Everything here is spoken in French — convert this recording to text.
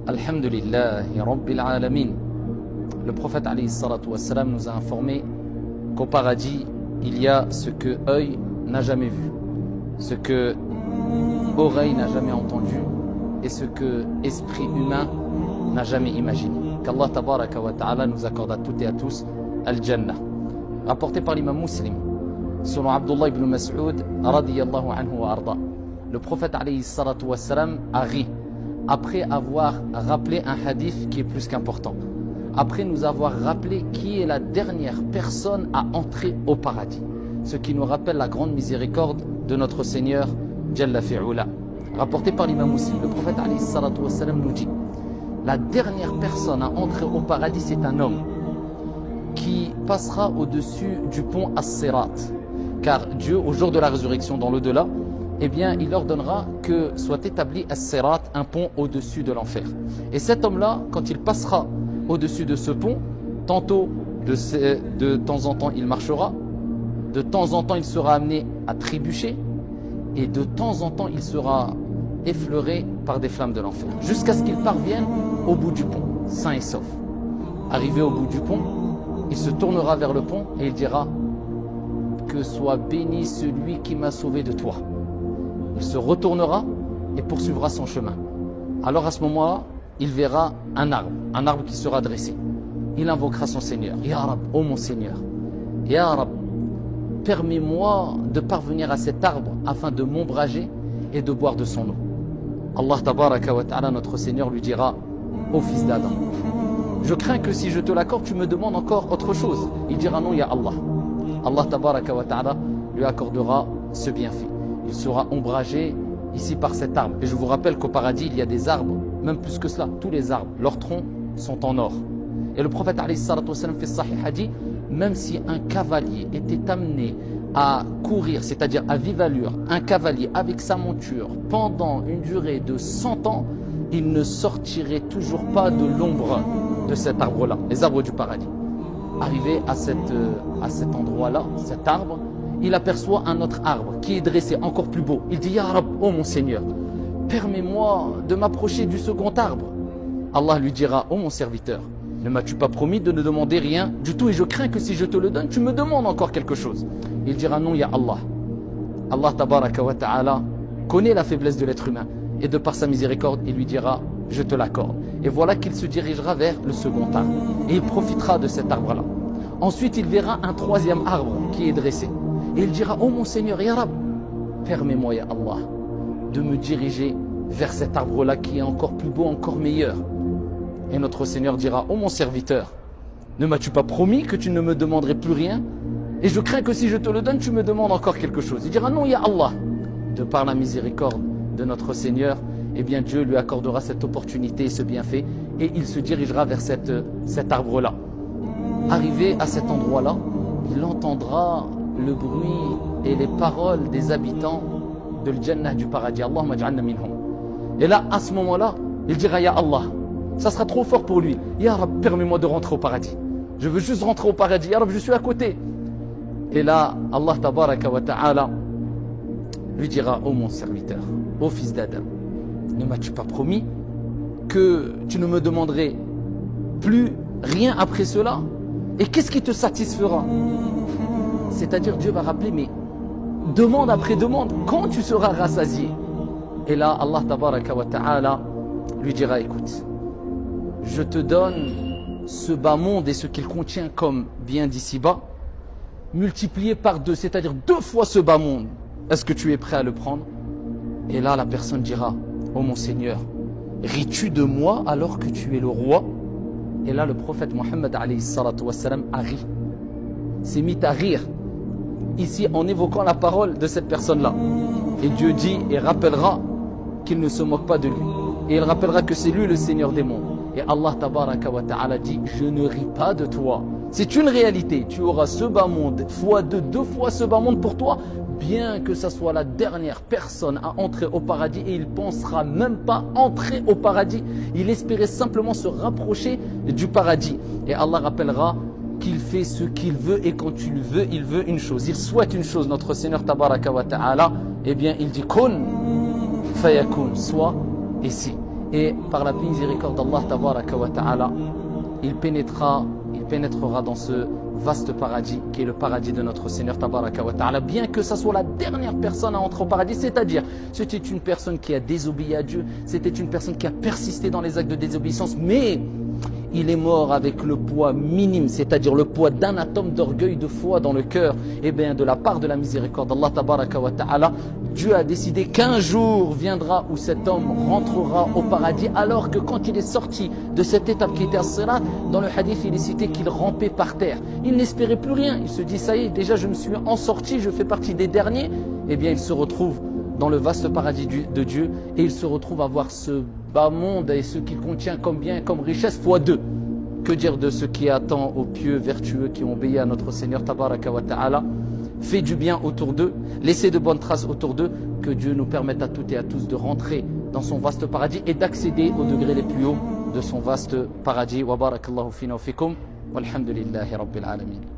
Alhamdulillahi Rabbil Alamin. Le prophète alayhi salatu wassalam nous a informé qu'au paradis, il y a ce que œil n'a jamais vu, ce que oreille n'a jamais entendu et ce que esprit humain n'a jamais imaginé. Qu'Allah tabaraka wa ta'ala nous accorde à toutes et à tous Al-Jannah. Rapporté par l'imam Muslim, selon Abdullah ibn Mas'ud radiyallahu anhu wa arda, le prophète alayhi salatu wassalam a ri après avoir rappelé un hadith qui est plus qu'important, après nous avoir rappelé qui est la dernière personne à entrer au paradis, ce qui nous rappelle la grande miséricorde de notre Seigneur Jalla fi'ula. Rapporté par l'imam Muslim, le prophète alayhi salatu wassalam nous dit: la dernière personne à entrer au paradis, c'est un homme qui passera au-dessus du pont As-Sirat, car Dieu, au jour de la résurrection dans l'au-delà, eh bien, il ordonnera que soit établi As-Sirat, un pont au-dessus de l'enfer. Et cet homme-là, quand il passera au-dessus de ce pont, tantôt de temps en temps il marchera, de temps en temps il sera amené à trébucher, et de temps en temps il sera effleuré par des flammes de l'enfer, jusqu'à ce qu'il parvienne au bout du pont, sain et sauf. Arrivé au bout du pont, il se tournera vers le pont et il dira: que soit béni celui qui m'a sauvé de toi. Il se retournera et poursuivra son chemin. Alors à ce moment-là, il verra un arbre qui sera dressé. Il invoquera son Seigneur: Ya Rab, ô mon Seigneur, Ya Rab, permets-moi de parvenir à cet arbre afin de m'ombrager et de boire de son eau. Allah tabaraka wa ta'ala, notre Seigneur, lui dira: ô fils d'Adam, je crains que si je te l'accorde, tu me demandes encore autre chose. Il dira: non, ya Allah. Allah tabaraka wa ta'ala lui accordera ce bienfait. Il sera ombragé ici par cet arbre. Et je vous rappelle qu'au paradis, il y a des arbres, même plus que cela, tous les arbres, leurs troncs sont en or. Et le prophète alayhi salatu wassalam fait sahih a dit: même si un cavalier était amené à courir, c'est-à-dire à vive allure, un cavalier avec sa monture pendant une durée de 100 ans, il ne sortirait toujours pas de l'ombre de cet arbre-là, les arbres du paradis. Arrivé à cet endroit-là, cet arbre, il aperçoit un autre arbre qui est dressé, encore plus beau. Il dit: Ya Rab, ô mon Seigneur, permets-moi de m'approcher du second arbre. Allah lui dira: ô mon serviteur, ne m'as-tu pas promis de ne demander rien du tout, et je crains que si je te le donne, tu me demandes encore quelque chose. Il dira: non, ya Allah. Allah tabaraka wa ta'ala connaît la faiblesse de l'être humain, et de par sa miséricorde, il lui dira: je te l'accorde. Et voilà qu'il se dirigera vers le second arbre, et il profitera de cet arbre-là. Ensuite, il verra un troisième arbre qui est dressé, et il dira: ô mon Seigneur, ya Rab, permets-moi, ya Allah, de me diriger vers cet arbre-là qui est encore plus beau, encore meilleur. Et notre Seigneur dira: ô mon serviteur, ne m'as-tu pas promis que tu ne me demanderais plus rien? Et je crains que si je te le donne, tu me demandes encore quelque chose. Il dira: non, ya Allah. De par la miséricorde de notre Seigneur, eh bien Dieu lui accordera cette opportunité et ce bienfait, et il se dirigera vers cet arbre-là. Arrivé à cet endroit-là, il entendra le bruit et les paroles des habitants de l'Jannah, du paradis. Allahumma ja'alna minhum. Et là, à ce moment-là, il dira: ya Allah. Ça sera trop fort pour lui. Ya Rab, permets-moi de rentrer au paradis. Je veux juste rentrer au paradis. Ya Rab, je suis à côté. Et là, Allah tabaraka wa ta'ala lui dira: ô mon serviteur, ô fils d'Adam, ne m'as-tu pas promis que tu ne me demanderais plus rien après cela? Et qu'est-ce qui te satisfera? C'est-à-dire, Dieu va rappeler: mais demande après demande, quand tu seras rassasié? Et là, Allah tabaraka wa ta'ala lui dira: écoute, je te donne ce bas monde et ce qu'il contient comme bien d'ici-bas, multiplié par 2, c'est-à-dire 2 fois ce bas monde. Est-ce que tu es prêt à le prendre? Et là, la personne dira: ô mon Seigneur, ris-tu de moi alors que tu es le roi? Et là, le prophète Mohammed alayhi salatu wassalam a ri, s'est mis à rire, ici en évoquant la parole de cette personne-là. Et Dieu dit et rappellera qu'il ne se moque pas de lui. Et il rappellera que c'est lui le Seigneur des mondes. Et Allah tabaraka wa ta'ala dit: je ne ris pas de toi. C'est une réalité. Tu auras ce bas monde fois 2 fois ce bas monde pour toi, bien que ça soit la dernière personne à entrer au paradis, et il pensera même pas entrer au paradis. Il espérait simplement se rapprocher du paradis. Et Allah rappellera qu'il fait ce qu'il veut, et quand tu le veux, il veut une chose. Il souhaite une chose, notre Seigneur tabaraka wa ta'ala. Eh bien, il dit: kun fayakun, soit et si. et par la miséricorde d'Allah tabaraka wa ta'ala, il pénétrera dans ce vaste paradis qui est le paradis de notre Seigneur tabaraka wa ta'ala, bien que ça soit la dernière personne à entrer au paradis, c'est-à-dire c'était une personne qui a désobéi à Dieu, c'était une personne qui a persisté dans les actes de désobéissance, mais il est mort avec le poids minime, c'est-à-dire le poids d'un atome d'orgueil, de foi dans le cœur. Et bien de la part de la miséricorde d'Allah tabaraka wa ta'ala, Dieu a décidé qu'un jour viendra où cet homme rentrera au paradis, alors que quand il est sorti de cette étape qui était as-sirat, dans le hadith il est cité qu'il rampait par terre. Il n'espérait plus rien, il se dit ça y est, déjà je me suis en sorti, je fais partie des derniers. Et bien il se retrouve dans le vaste paradis de Dieu et il se retrouve à voir ce bas monde et ce qu'il contient comme bien, comme richesse fois deux. Que dire de ce qui attend aux pieux vertueux qui ont obéi à notre Seigneur tabaraka wa ta'ala, fait du bien autour d'eux, laissez de bonnes traces autour d'eux, que Dieu nous permette à toutes et à tous de rentrer dans son vaste paradis et d'accéder aux degrés les plus hauts de son vaste paradis. Wa barakallahu fina wa fikum walhamdulillahi rabbil alamin.